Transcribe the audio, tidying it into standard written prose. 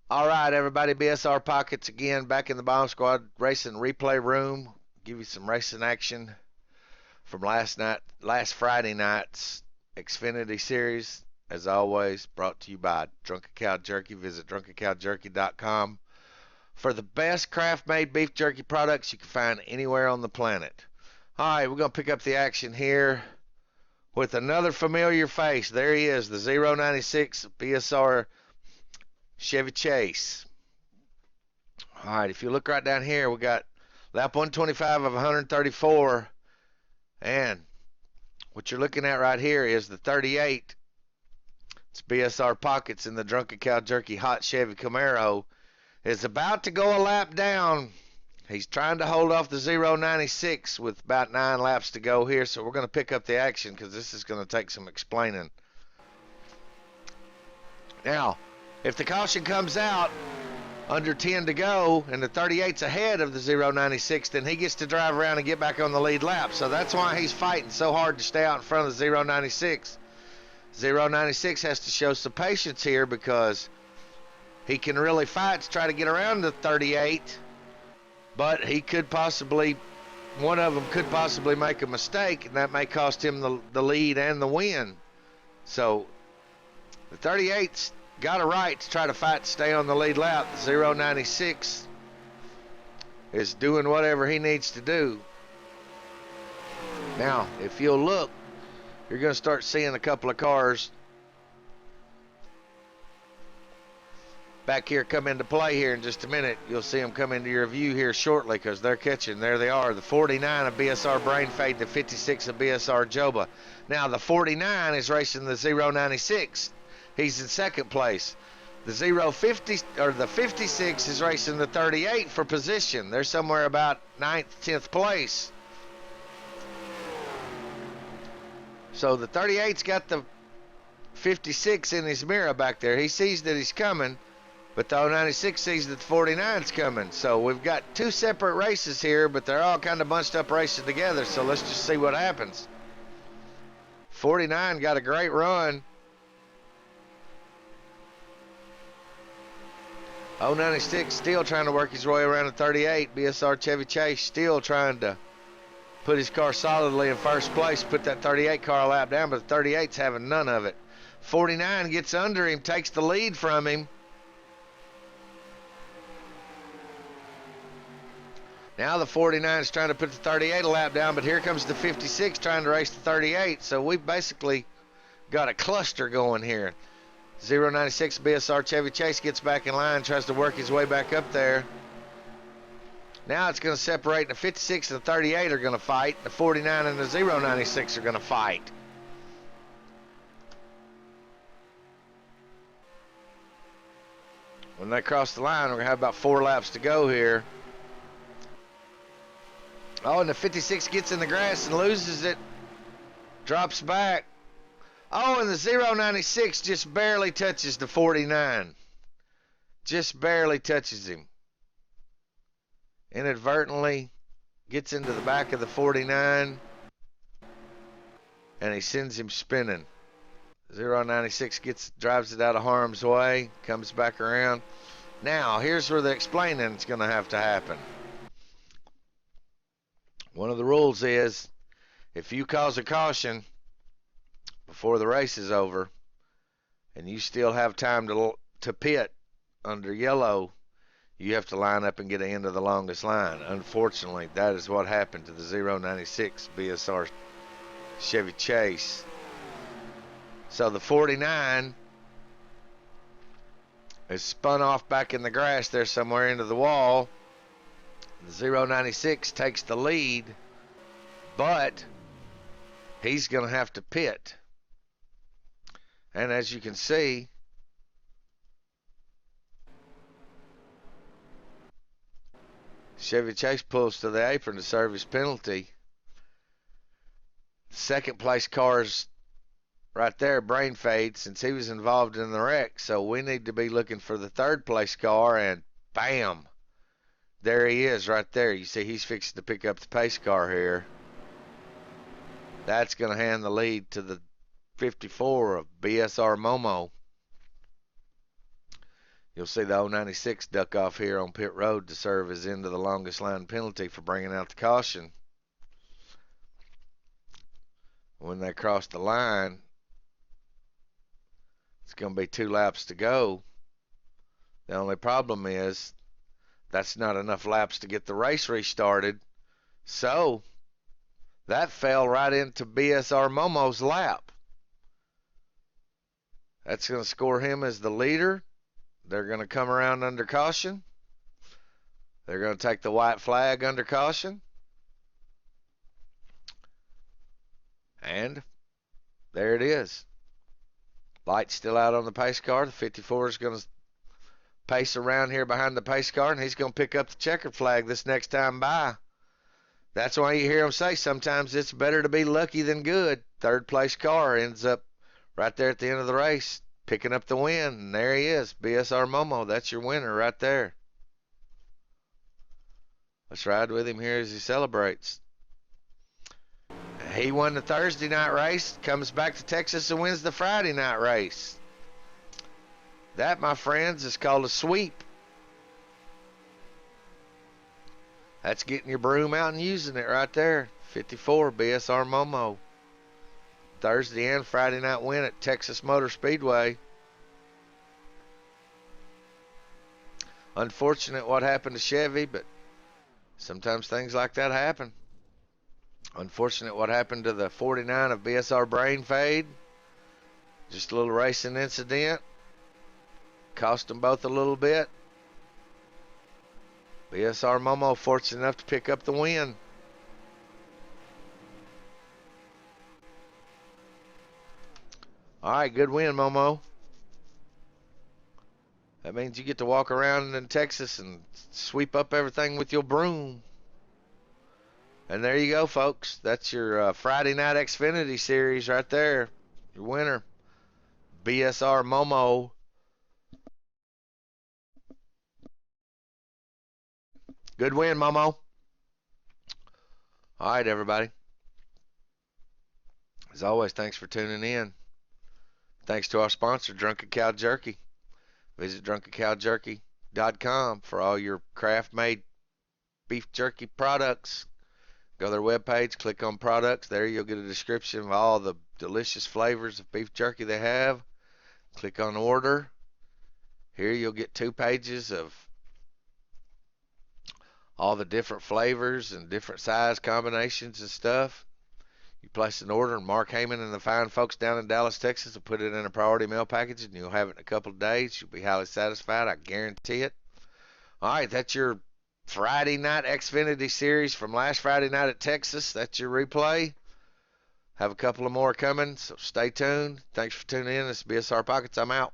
All right, everybody, BSR Pockets again, back in the Bomb Squad Racing Replay Room. Give you some racing action from last Friday night's Xfinity Series. As always, brought to you by Drunken Cow Jerky. Visit drunkencowjerky.com for the best craft-made beef jerky products you can find anywhere on the planet. All right, we're going to pick up the action here with another familiar face. There he is, the 096 BSR Chevy Chase. All right, if you look right down here, we got lap 125 of 134, and what you're looking at right here is the 38. It's BSR Pockets in the Drunken Cow Jerky Hot Chevy Camaro. Is about to go a lap down. He's trying to hold off the 096 with about 9 laps to go here, so we're going to pick up the action because this is going to take some explaining. Now, if the caution comes out under 10 to go and the 38's ahead of the 096, then he gets to drive around and get back on the lead lap. So that's why he's fighting so hard to stay out in front of the 096. 096 has to show some patience here because he can really fight to try to get around the 38, but one of them could possibly make a mistake, and that may cost him the lead and the win. So the 38's got a right to try to fight to stay on the lead lap. The 096 is doing whatever he needs to do. Now, if you'll look, you're going to start seeing a couple of cars back here come into play here in just a minute. You'll see them come into your view here shortly because they're catching. There they are, the 49 of BSR Brain Fade, the 56 of BSR Joba. Now, the 49 is racing the 096. He's in second place. The 56 is racing the 38 for position. They're somewhere about 9th, 10th place. So the 38's got the 56 in his mirror back there. He sees that he's coming, but the 096 sees that the 49's coming. So we've got two separate races here, but they're all kind of bunched up racing together. So let's just see what happens. 49 got a great run. 096 still trying to work his way around the 38. BSR Chevy Chase still trying to put his car solidly in first place, put that 38 car a lap down, but the 38's having none of it. 49 gets under him, takes the lead from him. Now the 49 is trying to put the 38 a lap down, but here comes the 56 trying to race the 38. So we've basically got a cluster going here. 096 BSR Chevy Chase gets back in line, tries to work his way back up there. Now it's going to separate. The 56 and the 38 are going to fight. The 49 and the 096 are going to fight. When they cross the line, we're going to have about 4 laps to go here. Oh, and the 56 gets in the grass and loses it. Drops back. Oh, and the 096 just barely touches the 49. Just barely touches him. Inadvertently gets into the back of the 49, and he sends him spinning. 096 drives it out of harm's way, comes back around. Now, here's where the explaining is going to have to happen. One of the rules is if you cause a caution before the race is over and you still have time to pit under yellow, you have to line up and get an end of the longest line. Unfortunately, that is what happened to the 096 BSR Chevy Chase. So the 49 is spun off back in the grass there somewhere into the wall. The 096 takes the lead, but he's going to have to pit. And as you can see, Chevy Chase pulls to the apron to serve his penalty. Second place car's right there, Brain Fade, since he was involved in the wreck. So we need to be looking for the third place car, and bam, there he is right there. You see he's fixing to pick up the pace car here. That's going to hand the lead to the 54 of BSR Momo. You'll see the 096 duck off here on pit road to serve as end of the longest line penalty for bringing out the caution. When they cross the line, it's going to be 2 laps to go. The only problem is that's not enough laps to get the race restarted. So that fell right into BSR Momo's lap. That's going to score him as the leader. They're going to come around under caution. They're going to take the white flag under caution. And there it is. Light's still out on the pace car. The 54 is going to pace around here behind the pace car, and he's going to pick up the checkered flag this next time by. That's why you hear him say sometimes it's better to be lucky than good. Third place car ends up right there at the end of the race, picking up the win, and there he is, BSR Momo. That's your winner right there. Let's ride with him here as he celebrates. He won the Thursday night race, comes back to Texas and wins the Friday night race. That, my friends, is called a sweep. That's getting your broom out and using it right there. 54, BSR Momo. Thursday and Friday night win at Texas Motor Speedway. Unfortunate what happened to Chevy, but sometimes things like that happen. Unfortunate what happened to the 49 of BSR Brain Fade. Just a little racing incident. Cost them both a little bit. BSR Momo fortunate enough to pick up the win. All right, good win, Momo. That means you get to walk around in Texas and sweep up everything with your broom. And there you go, folks. That's your Friday night Xfinity series right there. Your winner, BSR Momo. Good win, Momo. All right, everybody. As always, thanks for tuning in. Thanks to our sponsor, Drunken Cow Jerky. Visit drunkencowjerky.com for all your craft-made beef jerky products. Go to their webpage, click on products. There you'll get a description of all the delicious flavors of beef jerky they have. Click on order. Here you'll get 2 pages of all the different flavors and different size combinations and stuff. You place an order, and Mark Heyman and the fine folks down in Dallas, Texas will put it in a priority mail package, and you'll have it in a couple of days. You'll be highly satisfied. I guarantee it. All right, that's your Friday night Xfinity series from last Friday night at Texas. That's your replay. Have a couple of more coming, so stay tuned. Thanks for tuning in. This is BSR Pockets. I'm out.